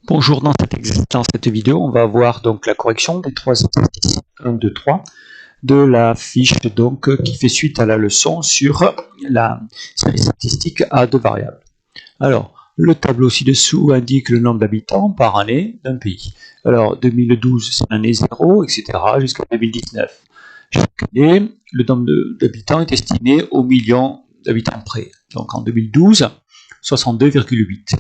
Bonjour, dans cette vidéo, on va voir donc la correction des trois exercices 1, 2, 3 de la fiche donc qui fait suite à la leçon sur la série statistique à deux variables. Alors, le tableau ci-dessous indique le nombre d'habitants par année d'un pays. Alors, 2012, c'est l'année 0, etc. jusqu'à 2019. Chaque année, le nombre d'habitants est estimé au million d'habitants près. Donc, en 2012, 62,8.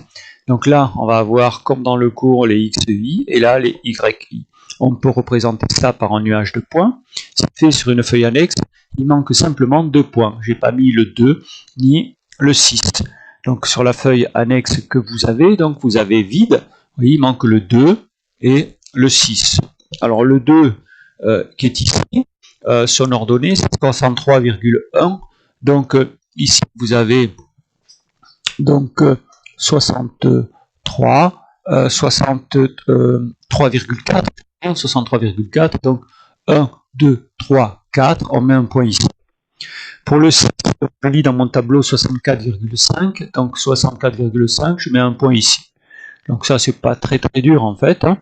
Donc là, on va avoir, comme dans le cours, les XI et là, les YI. On peut représenter ça par un nuage de points. C'est fait sur une feuille annexe. Il manque simplement 2 points. Je n'ai pas mis le 2 ni le 6. Donc sur la feuille annexe que vous avez, donc vous avez vide. Vous voyez, il manque le 2 et le 6. Alors le 2 qui est ici, son ordonnée, c'est 63,1. Donc ici, vous avez donc 63, 63,4, donc 1, 2, 3, 4, on met un point ici. Pour le 6, je lis dans mon tableau 64,5, donc 64,5, je mets un point ici. Donc ça, c'est pas très dur en fait. Hein.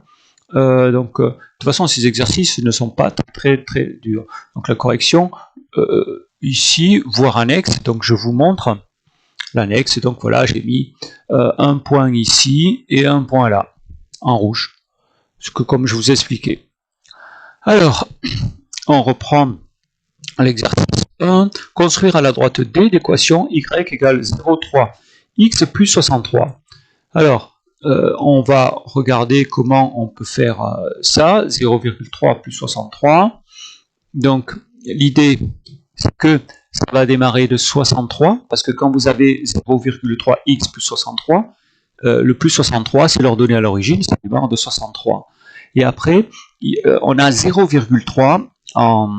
De toute façon, ces exercices ne sont pas très durs. Donc la correction, ici, voire annexe, donc je vous montre l'annexe, donc voilà, j'ai mis un point ici et un point là, en rouge, ce que comme je vous ai expliqué. Alors, on reprend l'exercice 1, construire à la droite D l'équation y égale 0,3, x plus 63. Alors, on va regarder comment on peut faire ça, 0,3 plus 63. Donc, l'idée, c'est que ça va démarrer de 63, parce que quand vous avez 0,3x plus 63, le plus 63, c'est l'ordonnée à l'origine, ça démarre de 63. Et après, on a 0,3 en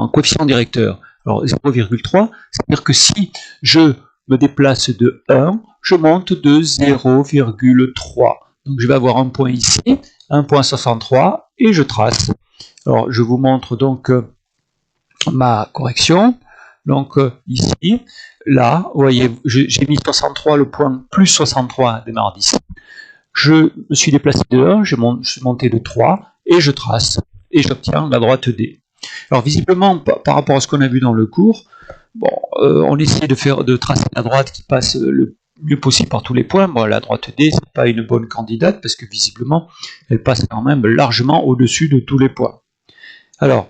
coefficient directeur. Alors 0,3, c'est-à-dire que si je me déplace de 1, je monte de 0,3. Donc je vais avoir un point ici, un point 63, et je trace. Alors je vous montre donc ma correction. Donc ici, là, vous voyez, j'ai mis 63, le point plus 63 démarre d'ici. Je me suis déplacé de 1, je suis monté de 3, et je trace, et j'obtiens la droite D. Alors visiblement, par rapport à ce qu'on a vu dans le cours, bon, on essaie de tracer la droite qui passe le mieux possible par tous les points. Bon, la droite D, c'est pas une bonne candidate, parce que visiblement, elle passe quand même largement au-dessus de tous les points. Alors,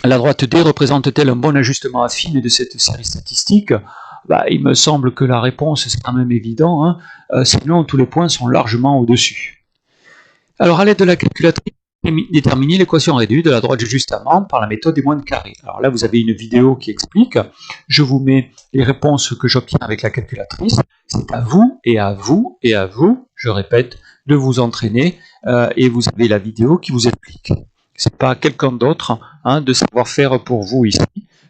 la droite D représente-t-elle un bon ajustement affine de cette série statistique? Il me semble que la réponse, c'est quand même évident, hein. Sinon tous les points sont largement au-dessus. Alors, à l'aide de la calculatrice, déterminer l'équation réduite de la droite justement par la méthode des moines carrés. Alors là, vous avez une vidéo qui explique. Je vous mets les réponses que j'obtiens avec la calculatrice. C'est à vous, et à vous, et à vous, je répète, de vous entraîner, et vous avez la vidéo qui vous explique. C'est pas quelqu'un d'autre de savoir-faire pour vous ici.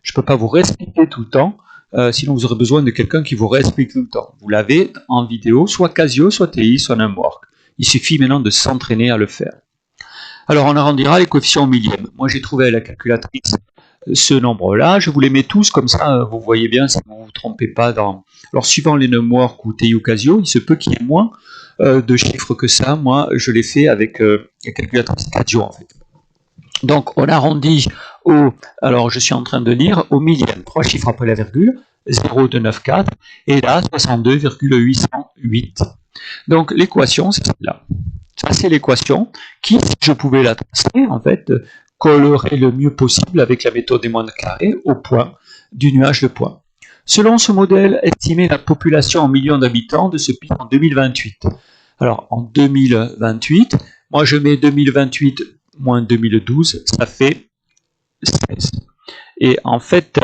Je ne peux pas vous réexpliquer tout le temps, sinon vous aurez besoin de quelqu'un qui vous réexplique tout le temps. Vous l'avez en vidéo, soit Casio, soit TI, soit Numwork. Il suffit maintenant de s'entraîner à le faire. Alors on arrondira les coefficients au millième. Moi j'ai trouvé à la calculatrice ce nombre-là, je vous les mets tous, comme ça vous voyez bien si vous ne vous trompez pas dans... Alors suivant les Numwork ou TI ou Casio, il se peut qu'il y ait moins de chiffres que ça. Moi je l'ai fait avec la calculatrice Casio en fait. Donc on arrondit au, alors je suis en train de lire, au millième, 3 chiffres après la virgule, 0,294, et là 62,808. Donc l'équation c'est celle-là. Ça c'est l'équation qui, si je pouvais la tracer, en fait, collerait le mieux possible avec la méthode des moines carrés au point du nuage de points. Selon ce modèle, estimer la population en millions d'habitants de ce pays en 2028. Alors en 2028, moi je mets 2028 moins 2012, ça fait 16. Et en fait,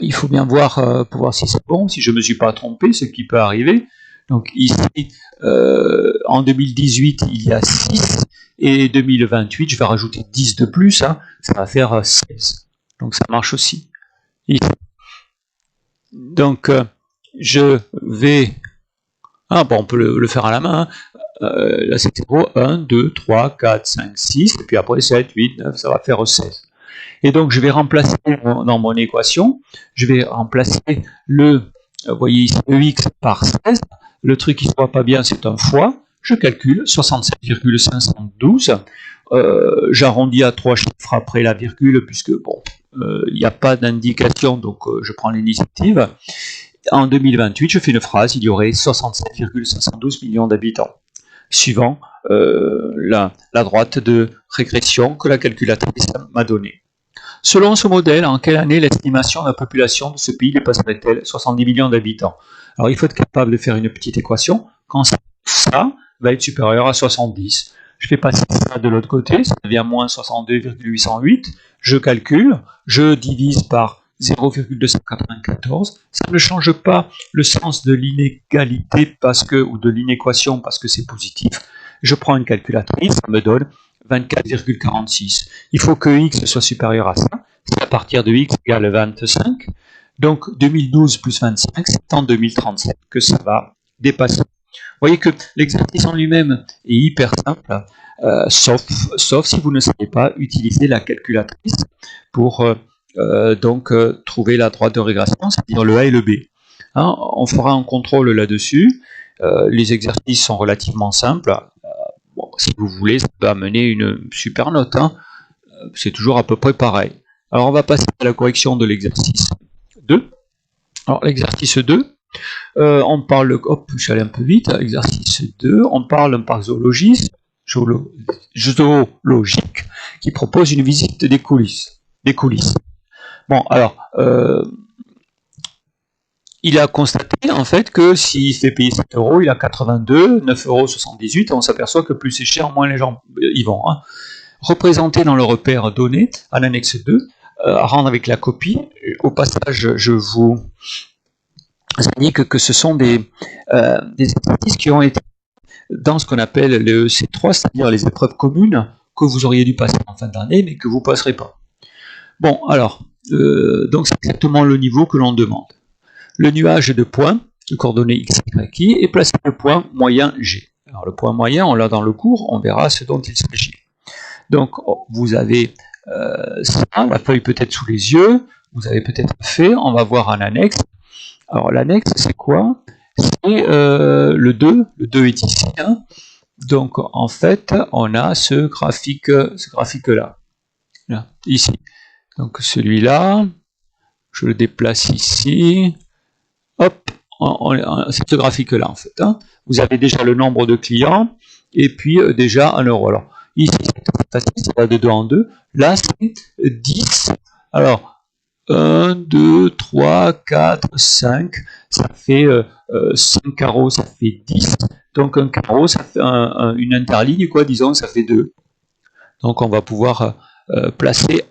il faut bien voir pour voir si c'est bon, si je ne me suis pas trompé, ce qui peut arriver. Donc ici, en 2018, il y a 6, et 2028, je vais rajouter 10 de plus, hein, ça va faire 16. Donc ça marche aussi. Ici. Donc je vais... Ah bon, on peut le faire à la main, hein. Là c'est 0, 1, 2, 3, 4, 5, 6, et puis après 7, 8, 9, ça va faire 16. Et donc je vais remplacer dans mon équation, je vais remplacer le, vous voyez ici, EX par 16, le truc qui ne se voit pas bien, c'est un fois. Je calcule 67,512. J'arrondis à 3 chiffres après la virgule, puisque bon, il n'y a pas d'indication, donc je prends l'initiative. En 2028, je fais une phrase, il y aurait 67,512 millions d'habitants, suivant la droite de régression que la calculatrice m'a donnée. Selon ce modèle, en quelle année l'estimation de la population de ce pays dépasserait-elle 70 millions d'habitants? Alors il faut être capable de faire une petite équation. Quand ça va être supérieur à 70, je fais passer ça de l'autre côté, ça devient moins 62,808. Je calcule, je divise par 0,294. Ça ne change pas le sens de l'inégalité ou de l'inéquation parce que c'est positif. Je prends une calculatrice, ça me donne 24,46. Il faut que x soit supérieur à ça. C'est à partir de x égale 25. Donc 2012 plus 25, c'est en 2037 que ça va dépasser. Vous voyez que l'exercice en lui-même est hyper simple, sauf si vous ne savez pas utiliser la calculatrice pour trouver la droite de régression, c'est-à-dire le A et le B. Hein, on fera un contrôle là-dessus. Les exercices sont relativement simples. Bon, si vous voulez, ça peut amener une super note. Hein. C'est toujours à peu près pareil. Alors, on va passer à la correction de l'exercice 2. Alors, l'exercice 2, on parle... Hop, je suis allé un peu vite. Exercice 2, on parle d'un parc zoologique qui propose une visite des coulisses. Bon, alors... il a constaté en fait que s'il fait payer 7 euros, il a 82, 9,78 €, on s'aperçoit que plus c'est cher, moins les gens y vont. Hein. Représenté dans le repère donné, à l'annexe 2, à rendre avec la copie. Au passage, je vous indique que ce sont des exercices qui ont été dans ce qu'on appelle les EC3, c'est-à-dire les épreuves communes que vous auriez dû passer en fin d'année, mais que vous ne passerez pas. Bon, alors, donc c'est exactement le niveau que l'on demande. Le nuage de points, de coordonnées x, y, i, est placé le point moyen G. Alors le point moyen, on l'a dans le cours, on verra ce dont il s'agit. Donc vous avez ça, la feuille peut-être sous les yeux, vous avez peut-être fait, on va voir un annexe. Alors l'annexe, c'est quoi? C'est le 2 est ici. Hein. Donc en fait, on a ce graphique-là, là, ici. Donc celui-là, je le déplace ici. Hop, c'est ce graphique-là en fait. Hein. Vous avez déjà le nombre de clients et puis déjà 1 euro. Alors ici, c'est facile, ça va de 2 en 2. Là, c'est 10. Alors, 1, 2, 3, 4, 5. Ça fait 5 carreaux, ça fait 10. Donc un carreau, ça fait une interligne, quoi, disons, ça fait 2. Donc on va pouvoir placer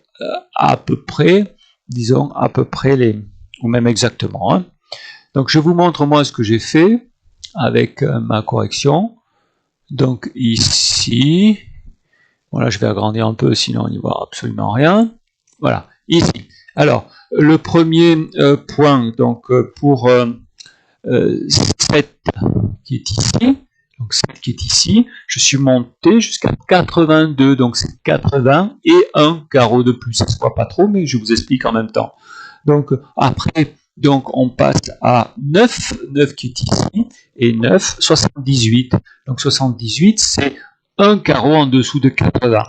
à peu près, disons, à peu près ou même exactement. Hein. Donc je vous montre moi ce que j'ai fait avec ma correction. Donc ici, voilà, je vais agrandir un peu, sinon on n'y voit absolument rien. Voilà, ici. Alors, le premier point, donc pour 7 qui est ici, donc 7 qui est ici, je suis monté jusqu'à 82, donc c'est 80 et un carreau de plus. Ça ne se voit pas trop, mais je vous explique en même temps. Donc après, donc on passe à 9 qui est ici, et 9, 78. Donc 78, c'est un carreau en dessous de 80.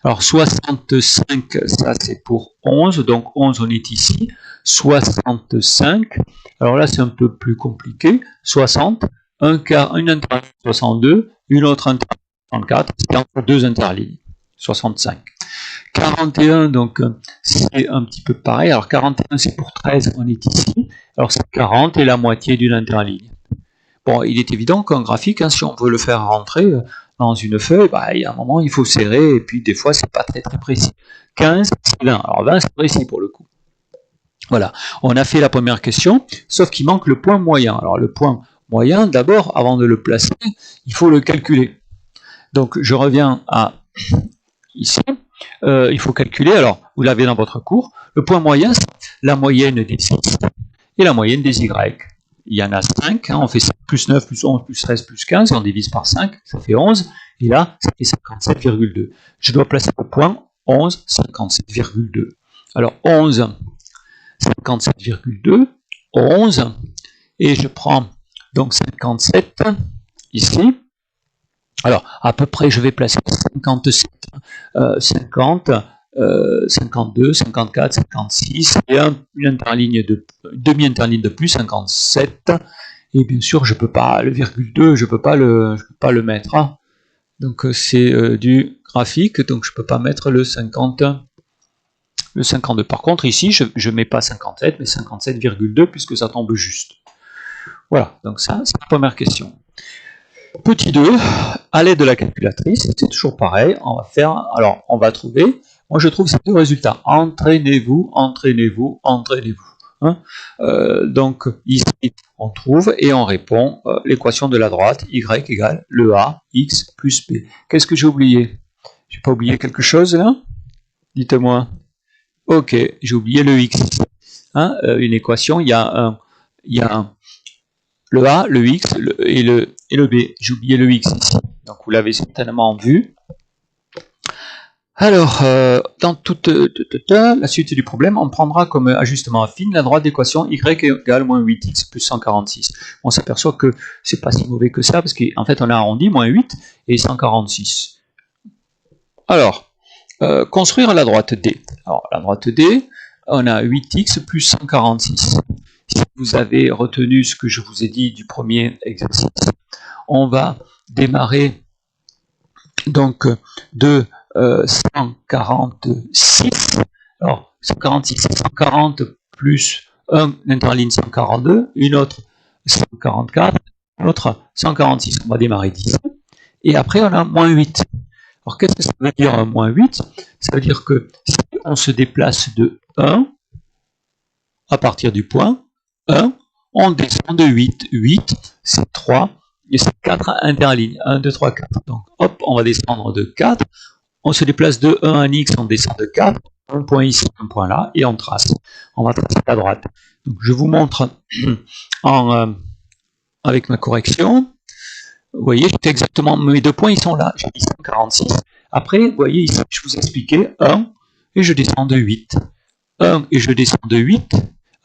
Alors 65, ça c'est pour 11, donc 11 on est ici. 65, alors là c'est un peu plus compliqué. 60, une interligne 62, une autre interligne 64, c'est entre deux interlignes. 65. 41, donc c'est un petit peu pareil. Alors 41, c'est pour 13, on est ici. Alors c'est 40 et la moitié d'une interligne. Bon, il est évident qu'un graphique, hein, si on veut le faire rentrer dans une feuille, bah, il y a un moment, il faut serrer, et puis des fois, c'est pas très précis. 15, c'est 20. Alors 20, c'est précis pour le coup. Voilà, on a fait la première question, sauf qu'il manque le point moyen. Alors le point moyen, d'abord, avant de le placer, il faut le calculer. Donc je reviens à ici. Il faut calculer, alors vous l'avez dans votre cours, le point moyen, c'est la moyenne des x et la moyenne des y. Il y en a 5, hein, on fait 5 plus 9 plus 11 plus 13 plus 15, on divise par 5, ça fait 11, et là, ça fait 57,2. Je dois placer au point 11, 57,2. Alors 11, 57,2, 11, et je prends Donc 57 ici. Alors, à peu près, je vais placer 57, 50, 52, 54, 56, et une interligne demi-interligne de plus, 57. Et bien sûr, je peux pas, le virgule 2, je peux pas le mettre. Hein. Donc, c'est du graphique, donc je peux pas mettre le 50, le 52. Par contre, ici, je mets pas 57, mais 57,2, puisque ça tombe juste. Voilà, donc ça, c'est la première question. Petit 2, à l'aide de la calculatrice, c'est toujours pareil, on va faire, alors on va trouver, moi je trouve ces deux résultats, entraînez-vous, entraînez-vous, entraînez-vous. Hein, donc ici on trouve et on répond l'équation de la droite, y égale le a, x plus b. Qu'est-ce que j'ai oublié? J'ai pas oublié quelque chose là? Dites-moi. Ok, j'ai oublié le x. Hein, une équation, il y a le A, le X et le B. J'ai oublié le X ici. Donc vous l'avez certainement vu. Alors, dans toute la suite du problème, on prendra comme ajustement affine la droite d'équation y égale moins 8x plus 146. On s'aperçoit que c'est pas si mauvais que ça, parce qu'en fait on a arrondi, moins 8 et 146. Alors, construire la droite D. Alors, la droite D, on a 8x plus 146. Si vous avez retenu ce que je vous ai dit du premier exercice, on va démarrer donc de 146. Alors, 146, c'est 140 plus une interligne 142, une autre 144, une autre 146. On va démarrer d'ici. Et après, on a moins 8. Alors, qu'est-ce que ça veut dire moins 8? Ça veut dire que si on se déplace de 1 à partir du point 1, on descend de 8. 8, c'est 3, et c'est 4 interlignes. 1, 2, 3, 4. Donc, hop, on va descendre de 4. On se déplace de 1 à x, on descend de 4. Un point ici, un point là, et on trace. On va tracer à droite. Donc, je vous montre avec ma correction. Vous voyez, j'ai exactement mes deux points, ils sont là. J'ai mis 146. Après, vous voyez ici, je vous expliquais 1, et je descends de 8. 1, et je descends de 8.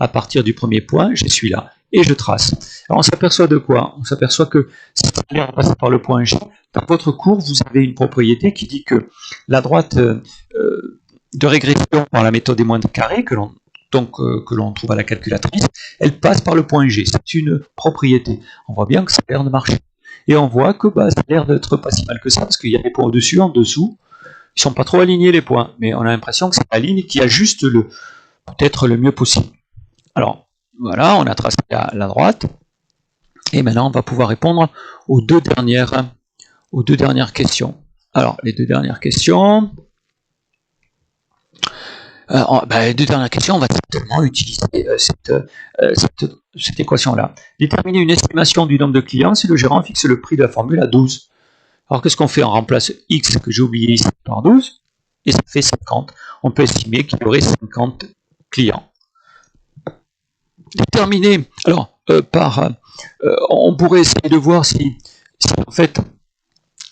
À partir du premier point, je suis là, et je trace. Alors on s'aperçoit de quoi? On s'aperçoit que si vous voulez passer par le point G, dans votre cours, vous avez une propriété qui dit que la droite de régression par la méthode des moindres carrés, que l'on trouve à la calculatrice, elle passe par le point G. C'est une propriété. On voit bien que ça a l'air de marcher. Et on voit que ça a l'air d'être pas si mal que ça, parce qu'il y a des points au-dessus, en dessous. Ils sont pas trop alignés les points, mais on a l'impression que c'est la ligne qui ajuste peut-être le mieux possible. Alors, voilà, on a tracé la droite. Et maintenant, on va pouvoir répondre aux deux dernières questions. Alors, les deux dernières questions. Les deux dernières questions, on va certainement utiliser cette équation-là. Déterminer une estimation du nombre de clients si le gérant fixe le prix de la formule à 12. Alors, qu'est-ce qu'on fait? On remplace X, que j'ai oublié ici, par 12, et ça fait 50. On peut estimer qu'il y aurait 50 clients. Déterminer, alors, on pourrait essayer de voir si en fait,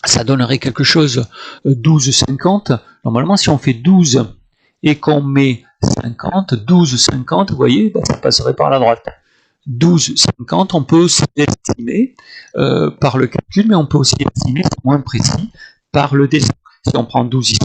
ça donnerait quelque chose, 12, 50. Normalement, si on fait 12 et qu'on met 50, 12, 50, vous voyez, ça passerait par la droite. 12, 50, on peut aussi l'estimer par le calcul, mais on peut aussi l'estimer, c'est moins précis, par le dessin. Si on prend 12 ici,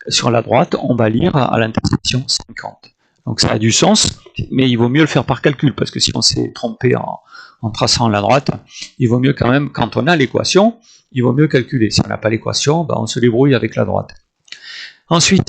sur la droite, on va lire à l'intersection 50. Donc ça a du sens, mais il vaut mieux le faire par calcul, parce que si on s'est trompé en traçant la droite, il vaut mieux quand même, quand on a l'équation, il vaut mieux calculer. Si on n'a pas l'équation, on se débrouille avec la droite. Ensuite,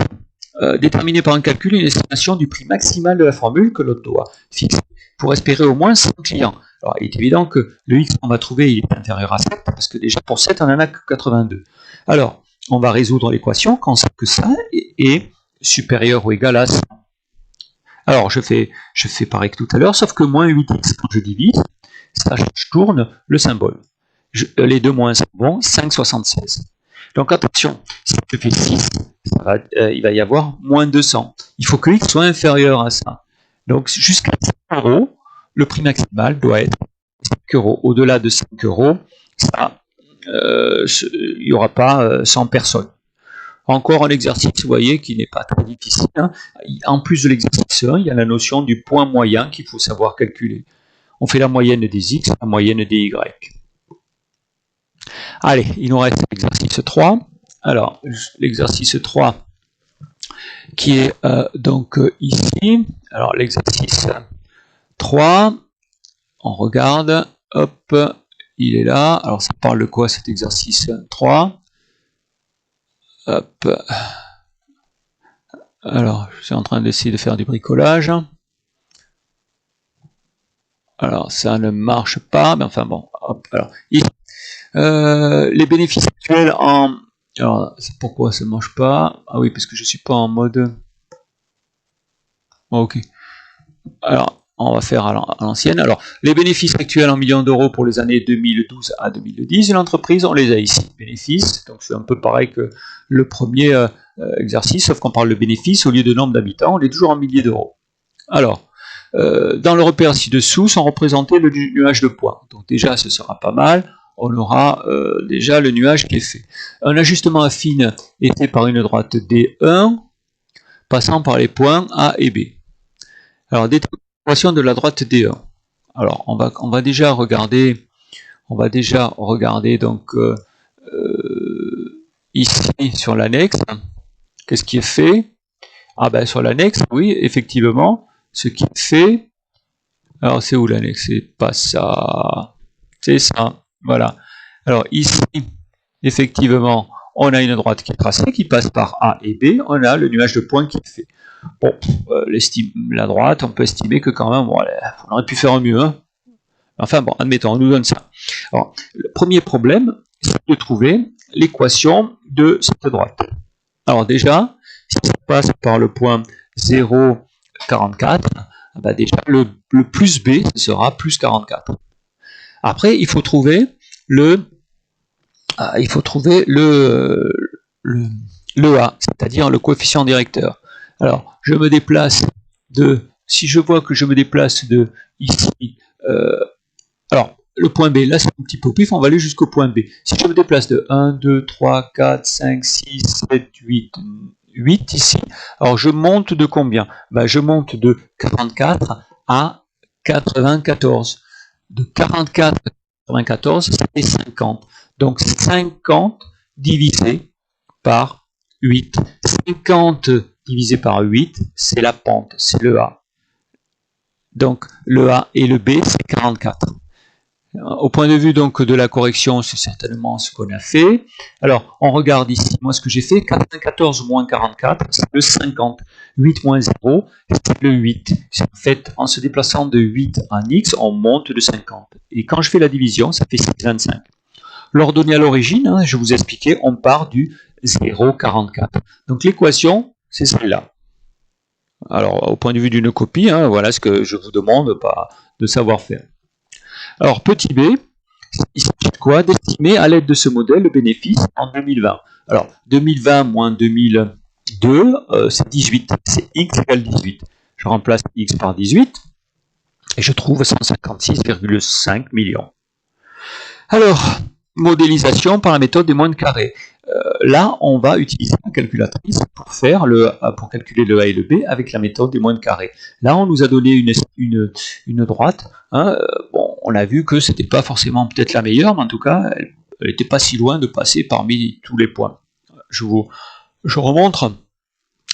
déterminer par un calcul une estimation du prix maximal de la formule que l'on doit fixer pour espérer au moins 100 clients. Alors il est évident que le x qu'on va trouver il est inférieur à 7, parce que déjà pour 7 on n'en a que 82. Alors, on va résoudre l'équation quand on sait que ça est supérieur ou égal à 100. Alors, je fais pareil que tout à l'heure, sauf que moins 8x, quand je divise, ça, je tourne le symbole. Les deux moins sont bons, 5,76. Donc, attention, si je fais 6, il va y avoir moins 200. Il faut que x soit inférieur à ça. Donc, jusqu'à 5 €, le prix maximal doit être 5 €. Au-delà de 5 €, ça, il n'y aura pas 100 personnes. Encore un exercice, vous voyez, qui n'est pas très difficile. Hein. En plus de l'exercice 1, il y a la notion du point moyen qu'il faut savoir calculer. On fait la moyenne des x, la moyenne des y. Allez, il nous reste l'exercice 3. Alors, l'exercice 3 qui est donc ici. Alors, l'exercice 3, on regarde, hop, il est là. Alors, ça parle de quoi cet exercice 3? Hop. Alors, je suis en train d'essayer de faire du bricolage. Alors, ça ne marche pas, mais enfin bon, hop, alors, ici, les bénéfices actuels en... Alors, pourquoi ça ne marche pas? Ah oui, parce que je ne suis pas en mode... Oh, ok. Alors, on va faire à l'ancienne. Alors, les bénéfices actuels en millions d'euros pour les années 2012 à 2010 de l'entreprise, on les a ici. Bénéfices, donc c'est un peu pareil que le premier exercice, sauf qu'on parle de bénéfices, au lieu de nombre d'habitants, on est toujours en milliers d'euros. Alors, dans le repère ci-dessous sont représentés le nuage de points. Donc déjà, ce sera pas mal. On aura déjà le nuage qui est fait. Un ajustement affine est fait par une droite D1, passant par les points A et B. Alors, détermination de la droite D1. Alors, on va déjà regarder donc ici sur l'annexe. Qu'est-ce qui est fait? Ah ben sur l'annexe, oui, effectivement, ce qui est fait. Alors, c'est où l'annexe? C'est pas ça. C'est ça. Voilà. Alors, ici, effectivement, on a une droite qui est tracée, qui passe par A et B. On a le nuage de points qui est fait. Bon, la droite, on peut estimer que quand même, bon, on aurait pu faire mieux. Hein. Enfin bon, admettons, on nous donne ça. Alors, le premier problème, c'est de trouver l'équation de cette droite. Alors déjà, si ça passe par le point 0,44, ben déjà le plus B, ce sera plus 44. Après, il faut trouver le A, c'est-à-dire le coefficient directeur. Alors, je me déplace si je vois que je me déplace de ici, alors, le point B, là c'est un petit peu pif, on va aller jusqu'au point B. Si je me déplace de 1, 2, 3, 4, 5, 6, 7, 8 ici, alors je monte de combien? Ben, je monte de 44 à 94. De 44 à 94, c'est 50. Donc 50 divisé par 8. 50 divisé par 8, c'est la pente, c'est le A. Donc le A et le B, c'est 44. Au point de vue donc de la correction, c'est certainement ce qu'on a fait. Alors, on regarde ici, moi ce que j'ai fait, 94 moins 44, c'est le 50. 8 moins 0, c'est le 8. En fait, en se déplaçant de 8 en x, on monte de 50. Et quand je fais la division, ça fait 6,25. L'ordonnée à l'origine, hein, je vous ai expliqué, on part du 0,44. Donc l'équation, c'est celle-là. Alors, au point de vue d'une copie, hein, voilà ce que je vous demande pas de savoir faire. Alors, petit b, il s'agit de quoi? D'estimer à l'aide de ce modèle le bénéfice en 2020. Alors, 2020 moins 2002, c'est 18. C'est x égale 18. Je remplace x par 18 et je trouve 156,5 millions. Alors, modélisation par la méthode des moines carrés. Là, on va utiliser la calculatrice pour calculer le A et le B avec la méthode des moines carrés. Là, on nous a donné une droite. Hein, bon, on a vu que c'était pas forcément peut-être la meilleure, mais en tout cas, elle n'était pas si loin de passer parmi tous les points. Je remontre.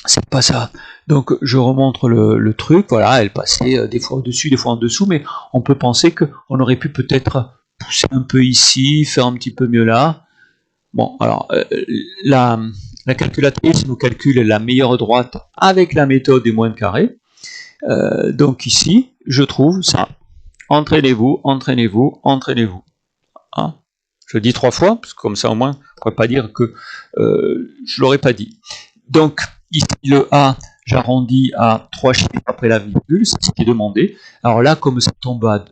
C'est pas ça. Donc, je remontre le truc. Voilà, elle passait des fois au-dessus, des fois en dessous, mais on peut penser qu'on aurait pu peut-être pousser un peu ici, faire un petit peu mieux là. Bon, alors, la calculatrice nous calcule la meilleure droite avec la méthode des moines carrés. Donc ici, je trouve ça. Entraînez-vous, entraînez-vous, entraînez-vous. Hein, je le dis 3 fois, parce que comme ça au moins, on ne pourrait pas dire que je ne l'aurais pas dit. Donc, ici, le A, j'arrondis à 3 chiffres après la virgule, c'est ce qui est demandé. Alors là, comme ça tombe à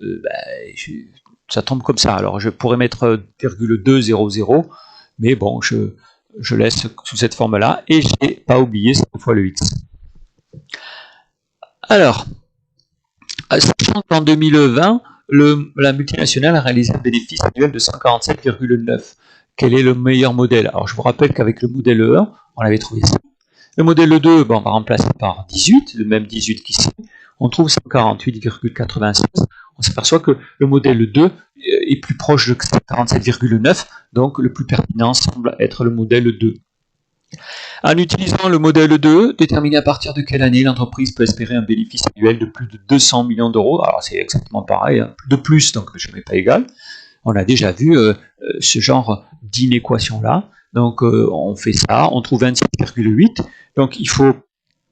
ça tombe comme ça. Alors, je pourrais mettre ,200, mais bon, je laisse sous cette forme-là, et je n'ai pas oublié cette fois le X. Alors, sachant qu'en 2020, la multinationale a réalisé un bénéfice annuel de 147,9. Quel est le meilleur modèle? Alors, je vous rappelle qu'avec le modèle 1, on avait trouvé ça. Le modèle 2, on va remplacer par 18, le même 18 qu'ici. On trouve 148,96. on s'aperçoit que le modèle 2 est plus proche de 47,9, donc le plus pertinent semble être le modèle 2. En utilisant le modèle 2, déterminer à partir de quelle année l'entreprise peut espérer un bénéfice annuel de plus de 200 millions d'euros. Alors c'est exactement pareil, hein, de plus, donc je ne mets pas égal. On a déjà vu ce genre d'inéquation-là. Donc on fait ça, on trouve 26,8. Donc il faut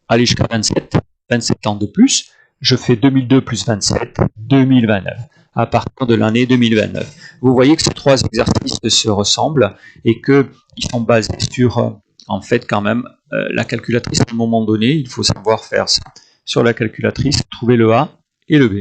aller jusqu'à 27 ans de plus. Je fais 2002 plus 27, 2029, à partir de l'année 2029. Vous voyez que ces trois exercices se ressemblent et qu'ils sont basés sur, en fait, quand même, la calculatrice. À un moment donné, il faut savoir faire ça. Sur la calculatrice, trouver le A et le B.